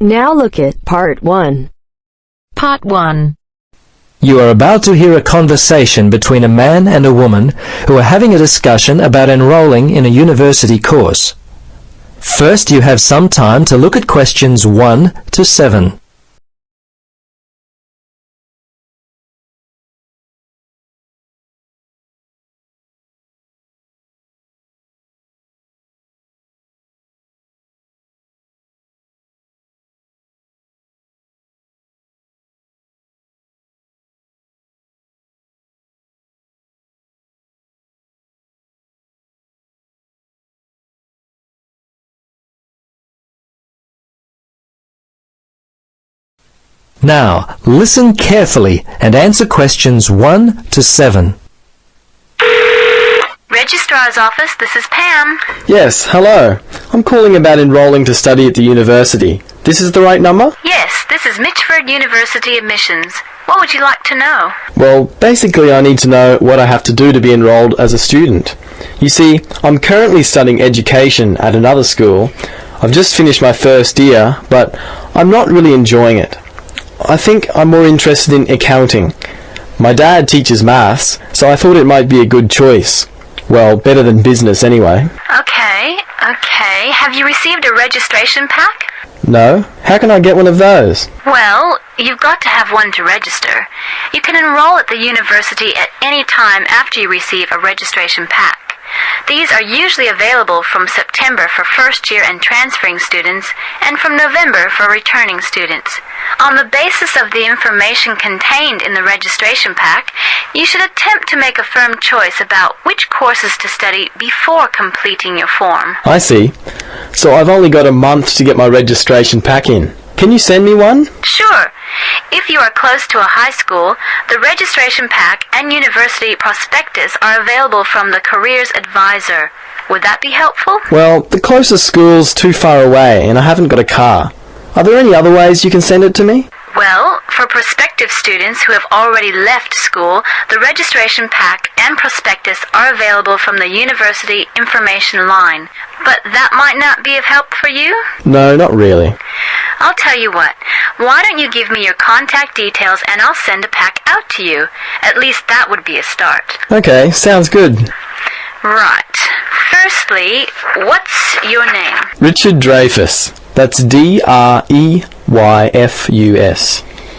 Now look at Part 1. Part 1. You are about to hear a conversation between a man and a woman who are having a discussion about enrolling in a university course. First, you have some time to look at questions 1 to 7. Now, listen carefully and answer questions 1 to 7. Registrar's office, this is Pam. Yes, hello. I'm calling about enrolling to study at the university. This is the right number? Yes, this is Mitchford University admissions. What would you like to know? Well, basically I need to know what I have to do to be enrolled as a student. You see, I'm currently studying education at another school. I've just finished my first year, but I'm not really enjoying it. I think I'm more interested in accounting. My dad teaches maths, so I thought it might be a good choice. Well, better than business anyway. Okay. Have you received a registration pack? No? How can I get one of those? Well, you've got to have one to register. You can enroll at the university at any time after you receive a registration pack. These are usually available from September for first-year and transferring students, and from November for returning students. On the basis of the information contained in the registration pack, you should attempt to make a firm choice about which courses to study before completing your form. I see. So I've only got a month to get my registration pack in. Can you send me one? Sure. If you are close to a high school, the registration pack and university prospectus are available from the Careers Advisor. Would that be helpful? Well, the closest school's too far away and I haven't got a car. Are there any other ways you can send it to me? Well, for prospective students who have already left school, the registration pack and prospectus are available from the university information line. But that might not be of help for you? No, not really. I'll tell you what. Why don't you give me your contact details and I'll send a pack out to you. At least that would be a start. Okay, sounds good. Right. Firstly, what's your name? Richard Dreyfus. That's Dreyfus.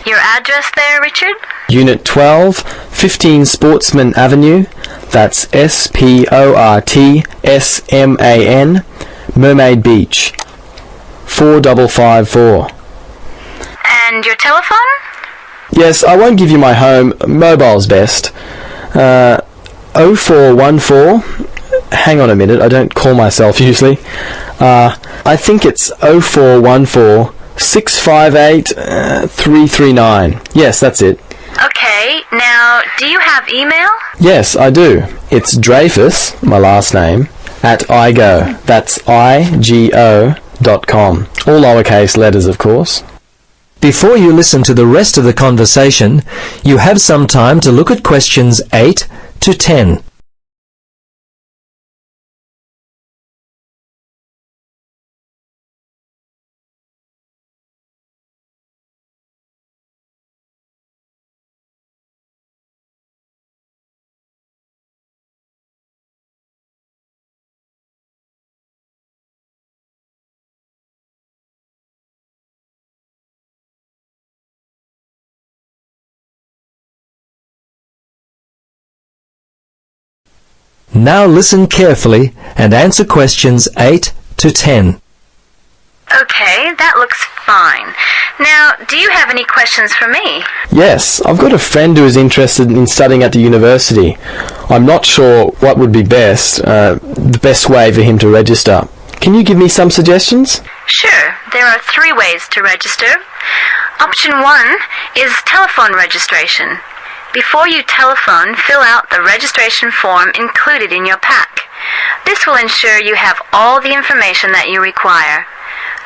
Your address there, Richard? Unit 12, 15 Sportsman Avenue. That's Sportsman, Mermaid Beach. 4554. And your telephone? Yes, I won't give you my home. Mobile's best. 0414. Hang on a minute, I don't call myself usually. I think it's 0414 658 339. Yes, that's it. Okay, now, do you have email? Yes, I do. It's Dreyfus, my last name, at igo. That's IGO.com. All lowercase letters, of course. Before you listen to the rest of the conversation, you have some time to look at questions 8 to 10. Now listen carefully and answer questions 8 to 10. Okay, that looks fine. Now, do you have any questions for me? Yes, I've got a friend who is interested in studying at the university. I'm not sure what would be the best way for him to register. Can you give me some suggestions? Sure, there are 3 ways to register. Option 1 is telephone registration. Before you telephone, fill out the registration form included in your pack. This will ensure you have all the information that you require.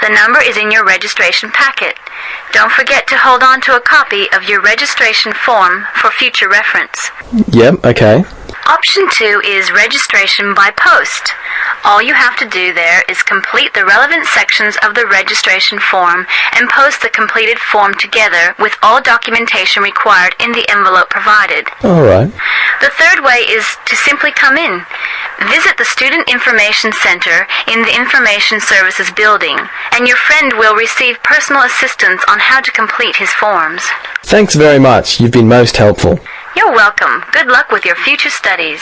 The number is in your registration packet. Don't forget to hold on to a copy of your registration form for future reference. Yep, okay. Option 2 is registration by post. All you have to do there is complete the relevant sections of the registration form and post the completed form together with all documentation required in the envelope provided. All right. The third way is to simply come in. Visit the Student Information Center in the Information Services building, and your friend will receive personal assistance on how to complete his forms. Thanks very much. You've been most helpful. You're welcome. Good luck with your future studies.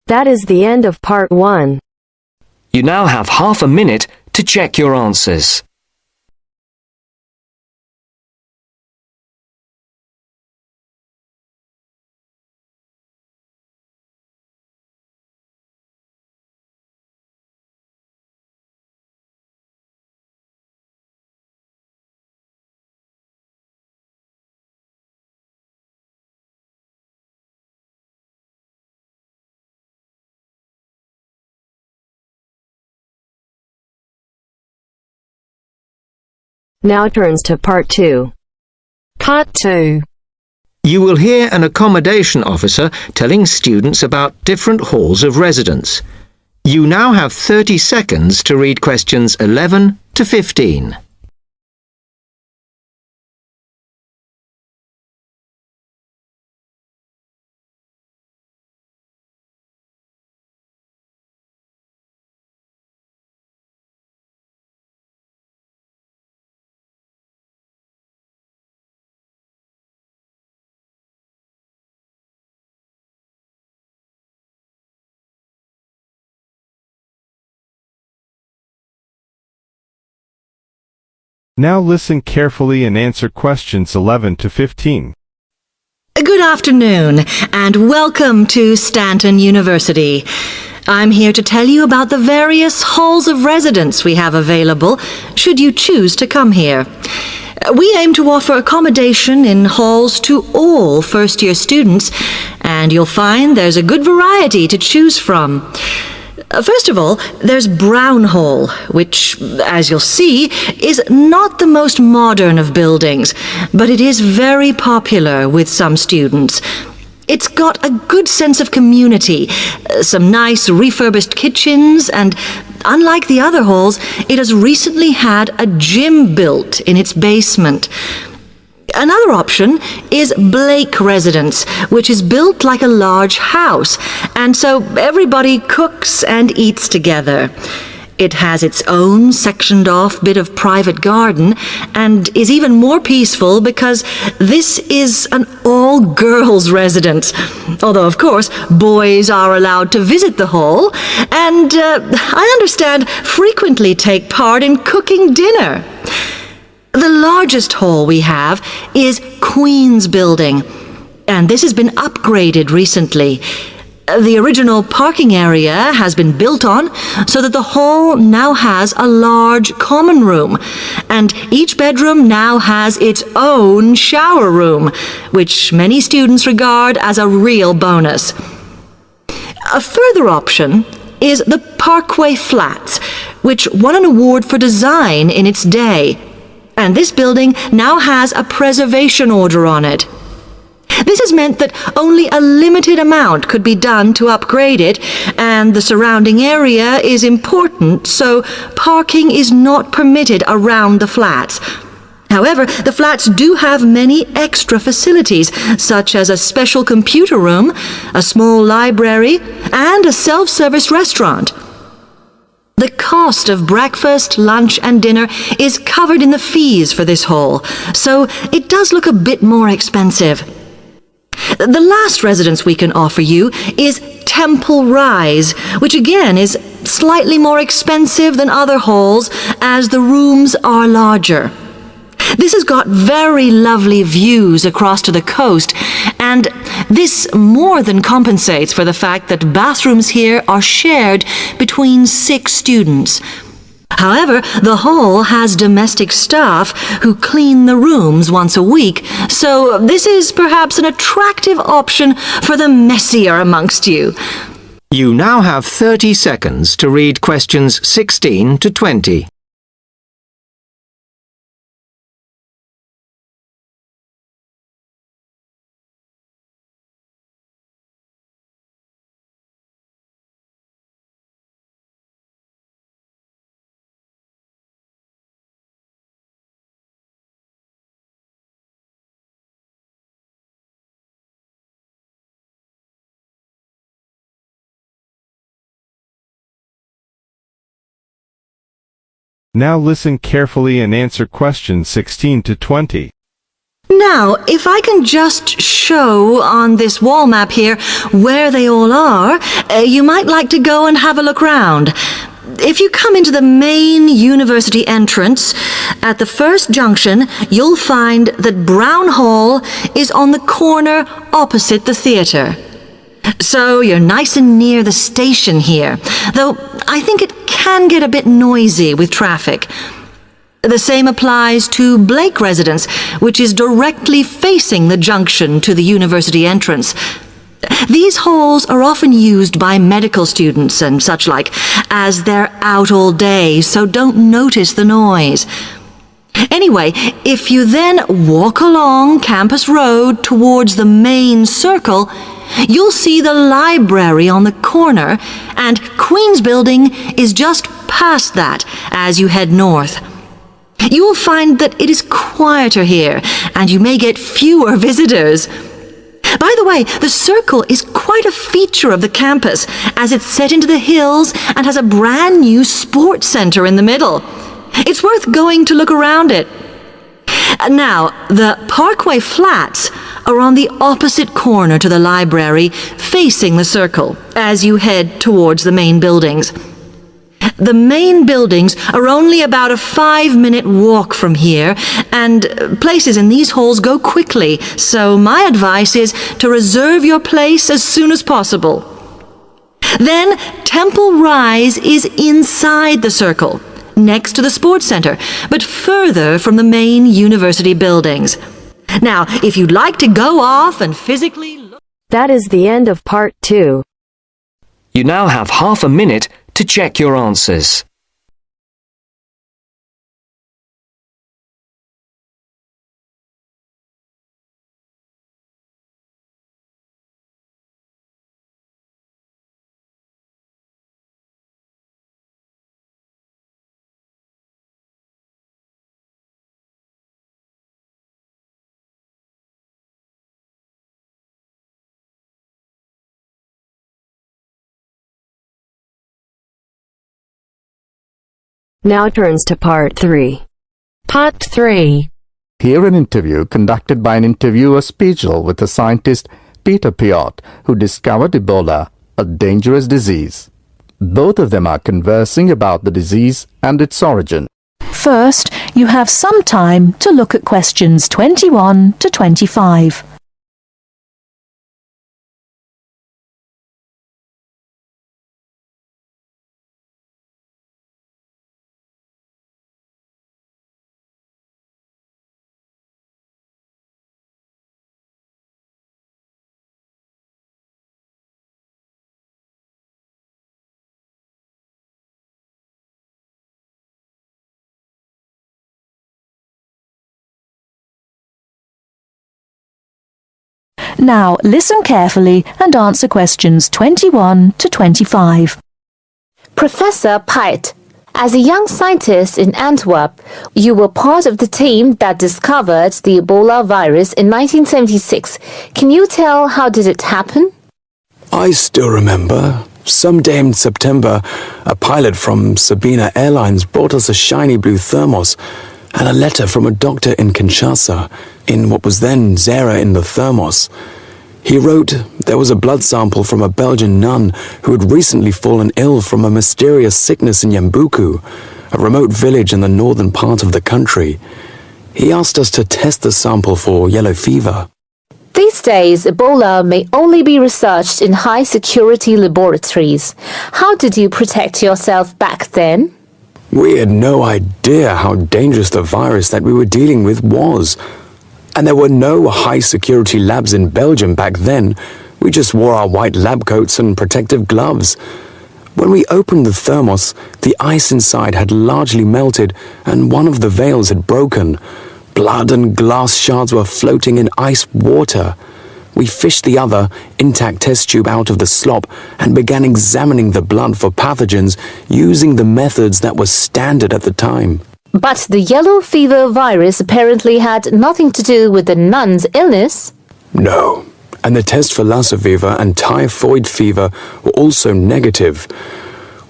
That is the end of part 1. You now have half a minute to check your answers. Now turns to part 2. Part 2. You will hear an accommodation officer telling students about different halls of residence. You now have 30 seconds to read questions 11 to 15. Now listen carefully and answer questions 11 to 15. Good afternoon, and welcome to Stanton University. I'm here to tell you about the various halls of residence we have available, should you choose to come here. We aim to offer accommodation in halls to all first-year students, and you'll find there's a good variety to choose from. First of all, there's Brown Hall, which, as you'll see, is not the most modern of buildings, but it is very popular with some students. It's got a good sense of community, some nice refurbished kitchens, and unlike the other halls, it has recently had a gym built in its basement. Another option is Blake Residence, which is built like a large house, and so everybody cooks and eats together. It has its own sectioned-off bit of private garden and is even more peaceful because this is an all-girls residence. Although, of course, boys are allowed to visit the hall and, I understand, frequently take part in cooking dinner. The largest hall we have is Queen's Building, and this has been upgraded recently. The original parking area has been built on so that the hall now has a large common room, and each bedroom now has its own shower room, which many students regard as a real bonus. A further option is the Parkway Flats, which won an award for design in its day. And this building now has a preservation order on it. This has meant that only a limited amount could be done to upgrade it, and the surrounding area is important, so parking is not permitted around the flats. However, the flats do have many extra facilities, such as a special computer room, a small library, and a self-service restaurant. The cost of breakfast, lunch, and dinner is covered in the fees for this hall, so it does look a bit more expensive. The last residence we can offer you is Temple Rise, which again is slightly more expensive than other halls as the rooms are larger. This has got very lovely views across to the coast, and this more than compensates for the fact that bathrooms here are shared between 6 students. However, the hall has domestic staff who clean the rooms once a week, so this is perhaps an attractive option for the messier amongst you. You now have 30 seconds to read questions 16 to 20. Now listen carefully and answer questions 16 to 20. Now, if I can just show on this wall map here where they all are, you might like to go and have a look round. If you come into the main university entrance, at the first junction, you'll find that Brown Hall is on the corner opposite the theatre. So you're nice and near the station here, though I think it can get a bit noisy with traffic. The same applies to Blake Residence, which is directly facing the junction to the university entrance. These halls are often used by medical students and such like, as they're out all day, so don't notice the noise. Anyway, if you then walk along Campus Road towards the main circle, you'll see the library on the corner, and Queen's Building is just past that as you head north. You will find that it is quieter here, and you may get fewer visitors. By the way, the circle is quite a feature of the campus, as it's set into the hills and has a brand new sports center in the middle. It's worth going to look around it. Now, the Parkway Flats are on the opposite corner to the library, facing the circle, as you head towards the main buildings. The main buildings are only about a 5-minute walk from here, and places in these halls go quickly, so my advice is to reserve your place as soon as possible. Then, Temple Rise is inside the circle, next to the sports center, but further from the main university buildings. Now, if you'd like to go off and physically look... That is the end of part 2. You now have half a minute to check your answers. Now turns to part 3. Part 3. Hear an interview conducted by an interviewer Spiegel with the scientist Peter Piot, who discovered Ebola, a dangerous disease. Both of them are conversing about the disease and its origin. First, you have some time to look at questions 21 to 25. Now listen carefully and answer questions 21 to 25. Professor Piot, as a young scientist in Antwerp, you were part of the team that discovered the Ebola virus in 1976. Can you tell how did it happen? I still remember. Someday in September, a pilot from Sabina Airlines brought us a shiny blue thermos and a letter from a doctor in Kinshasa, in what was then Zara in the thermos. He wrote there was a blood sample from a Belgian nun who had recently fallen ill from a mysterious sickness in Yambuku, a remote village in the northern part of the country. He asked us to test the sample for yellow fever. These days, Ebola may only be researched in high-security laboratories. How did you protect yourself back then? We had no idea how dangerous the virus that we were dealing with was. And there were no high-security labs in Belgium back then. We just wore our white lab coats and protective gloves. When we opened the thermos, the ice inside had largely melted and one of the valves had broken. Blood and glass shards were floating in ice water. We fished the other, intact test tube out of the slop and began examining the blood for pathogens using the methods that were standard at the time. But the yellow fever virus apparently had nothing to do with the nun's illness. No, and the test for Lassa fever and typhoid fever were also negative.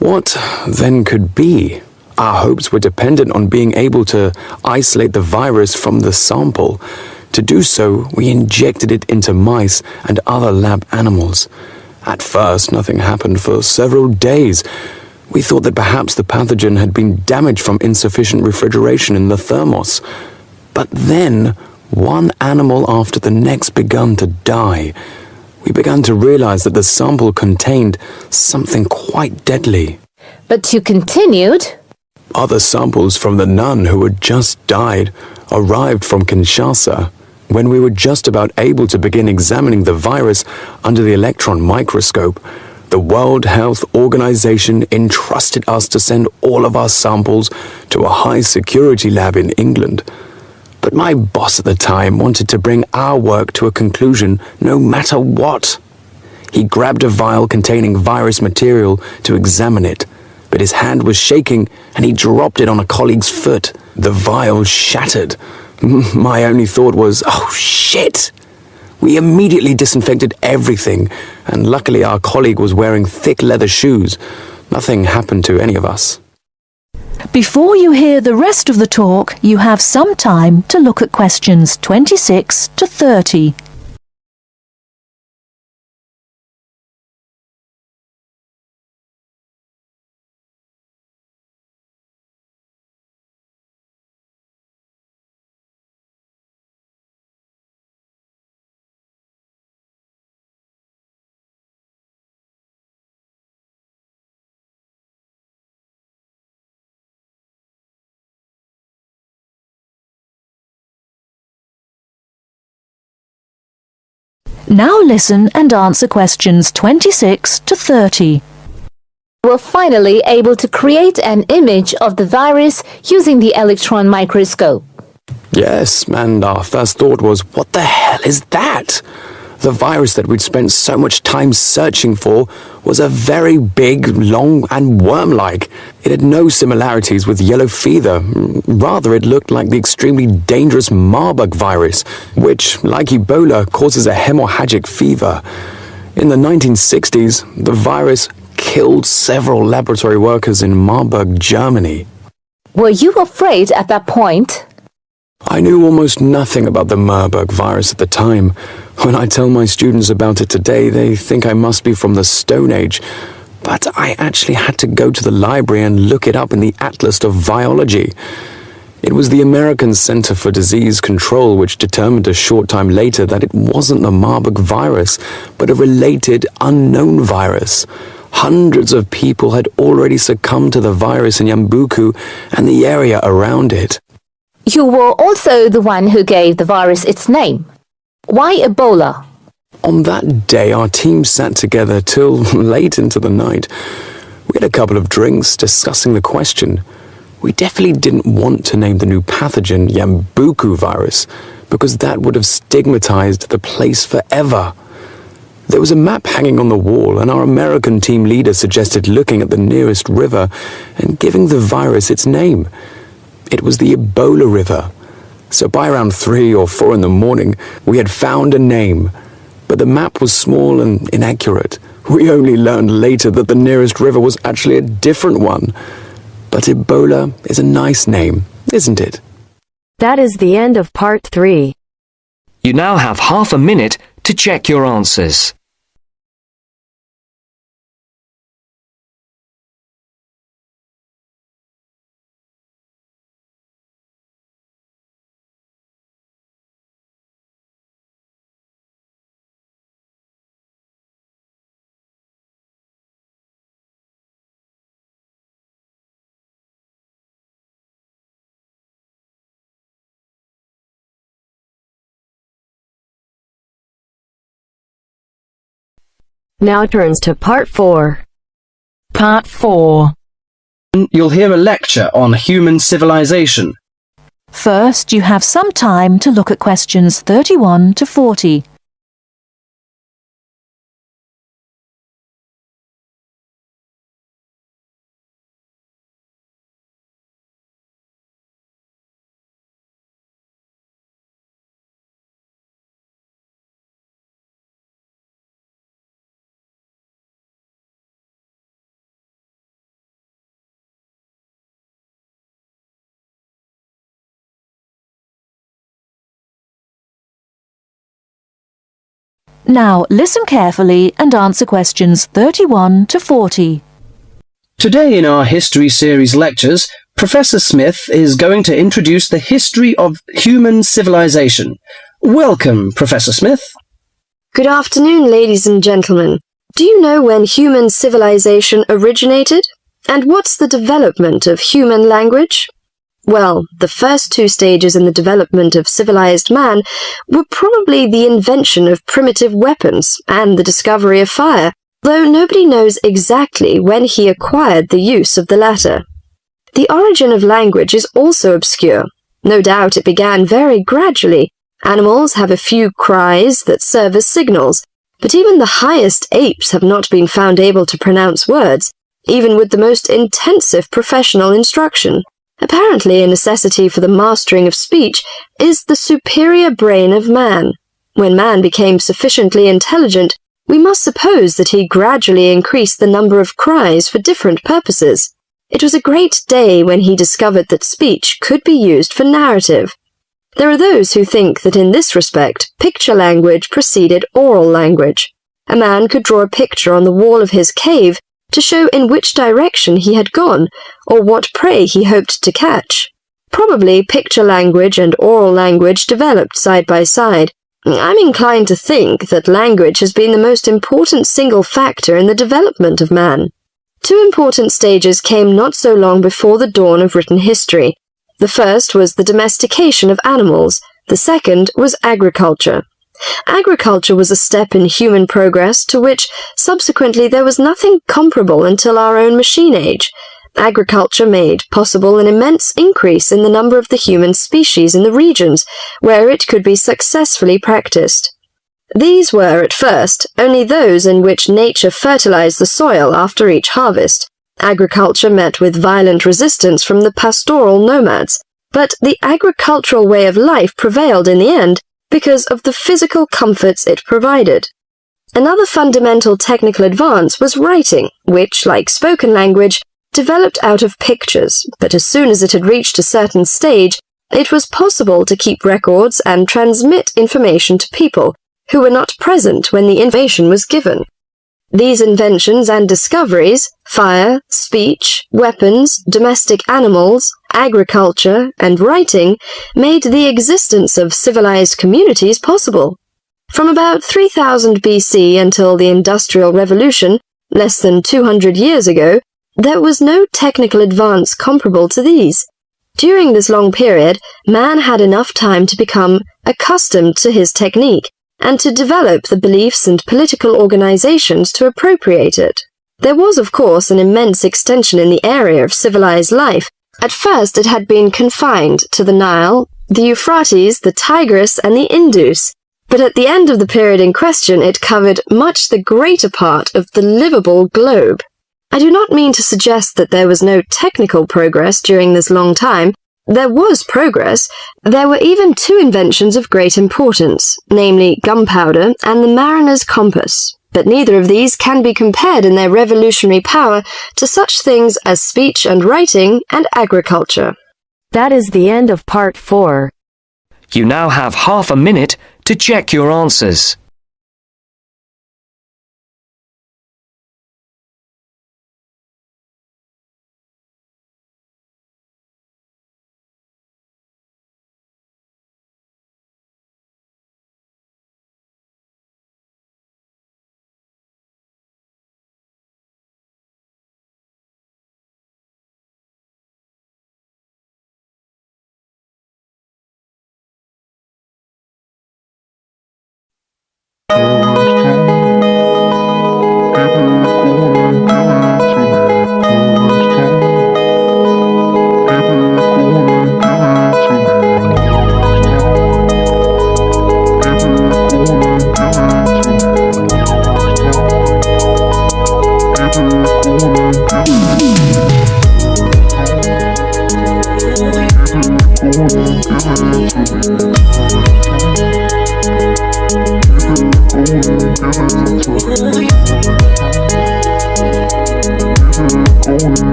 What then could be? Our hopes were dependent on being able to isolate the virus from the sample. To do so, we injected it into mice and other lab animals. At first, nothing happened for several days. We thought that perhaps the pathogen had been damaged from insufficient refrigeration in the thermos. But then, one animal after the next began to die. We began to realize that the sample contained something quite deadly. But you continued. Other samples from the nun who had just died arrived from Kinshasa. When we were just about able to begin examining the virus under the electron microscope, the World Health Organization entrusted us to send all of our samples to a high-security lab in England. But my boss at the time wanted to bring our work to a conclusion no matter what. He grabbed a vial containing virus material to examine it, but his hand was shaking and he dropped it on a colleague's foot. The vial shattered. My only thought was, oh shit! We immediately disinfected everything, and luckily our colleague was wearing thick leather shoes. Nothing happened to any of us. Before you hear the rest of the talk, you have some time to look at questions 26 to 30. Now listen and answer questions 26 to 30. You were finally able to create an image of the virus using the electron microscope. Yes, and our first thought was, what the hell is that? The virus that we'd spent so much time searching for was a very big, long, and worm-like. It had no similarities with yellow fever. Rather, it looked like the extremely dangerous Marburg virus, which, like Ebola, causes a hemorrhagic fever. In the 1960s, the virus killed several laboratory workers in Marburg, Germany. Were you afraid at that point? I knew almost nothing about the Marburg virus at the time. When I tell my students about it today, they think I must be from the Stone Age. But I actually had to go to the library and look it up in the Atlas of Virology. It was the American Center for Disease Control which determined a short time later that it wasn't the Marburg virus, but a related unknown virus. Hundreds of people had already succumbed to the virus in Yambuku and the area around it. You were also the one who gave the virus its name. Why Ebola? On that day, our team sat together till late into the night. We had a couple of drinks discussing the question. We definitely didn't want to name the new pathogen Yambuku virus, because that would have stigmatized the place forever. There was a map hanging on the wall, and our American team leader suggested looking at the nearest river and giving the virus its name. It was the Ebola River. So by around 3 or 4 in the morning, we had found a name. But the map was small and inaccurate. We only learned later that the nearest river was actually a different one. But Ebola is a nice name, isn't it? That is the end of part 3. You now have half a minute to check your answers. Now turns to part 4. Part 4. You'll hear a lecture on human civilization. First, you have some time to look at questions 31 to 40. Now listen carefully and answer questions 31 to 40. Today in our History Series lectures, Professor Smith is going to introduce the history of human civilization. Welcome, Professor Smith. Good afternoon, ladies and gentlemen. Do you know when human civilization originated? And what's the development of human language? Well, the first two stages in the development of civilized man were probably the invention of primitive weapons and the discovery of fire, though nobody knows exactly when he acquired the use of the latter. The origin of language is also obscure. No doubt it began very gradually. Animals have a few cries that serve as signals, but even the highest apes have not been found able to pronounce words, even with the most intensive professional instruction. Apparently, a necessity for the mastering of speech is the superior brain of man. When man became sufficiently intelligent, we must suppose that he gradually increased the number of cries for different purposes. It was a great day when he discovered that speech could be used for narrative. There are those who think that in this respect, picture language preceded oral language. A man could draw a picture on the wall of his cave to show in which direction he had gone, or what prey he hoped to catch. Probably picture language and oral language developed side by side. I'm inclined to think that language has been the most important single factor in the development of man. Two important stages came not so long before the dawn of written history. The first was the domestication of animals. The second was agriculture. Agriculture was a step in human progress to which, subsequently, there was nothing comparable until our own machine age. Agriculture made possible an immense increase in the number of the human species in the regions where it could be successfully practiced. These were, at first, only those in which nature fertilized the soil after each harvest. Agriculture met with violent resistance from the pastoral nomads, but the agricultural way of life prevailed in the end, because of the physical comforts it provided. Another fundamental technical advance was writing, which, like spoken language, developed out of pictures, but as soon as it had reached a certain stage, it was possible to keep records and transmit information to people who were not present when the information was given. These inventions and discoveries, fire, speech, weapons, domestic animals, agriculture, and writing, made the existence of civilized communities possible. From about 3000 BC until the Industrial Revolution, less than 200 years ago, there was no technical advance comparable to these. During this long period, man had enough time to become accustomed to his technique, and to develop the beliefs and political organizations to appropriate it. There was, of course, an immense extension in the area of civilized life. At first it had been confined to the Nile, the Euphrates, the Tigris, and the Indus, but at the end of the period in question it covered much the greater part of the livable globe. I do not mean to suggest that there was no technical progress during this long time. There was progress. There were even two inventions of great importance, namely gunpowder and the mariner's compass. But neither of these can be compared in their revolutionary power to such things as speech and writing and agriculture. That is the end of part 4. You now have half a minute to check your answers. Give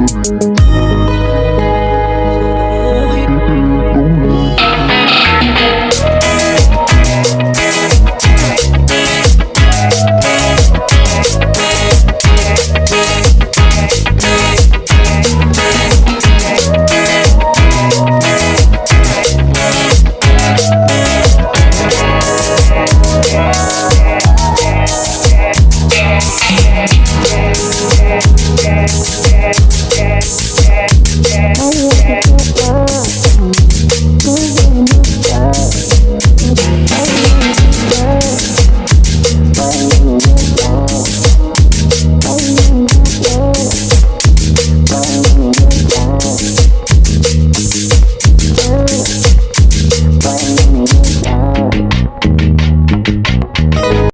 it to me.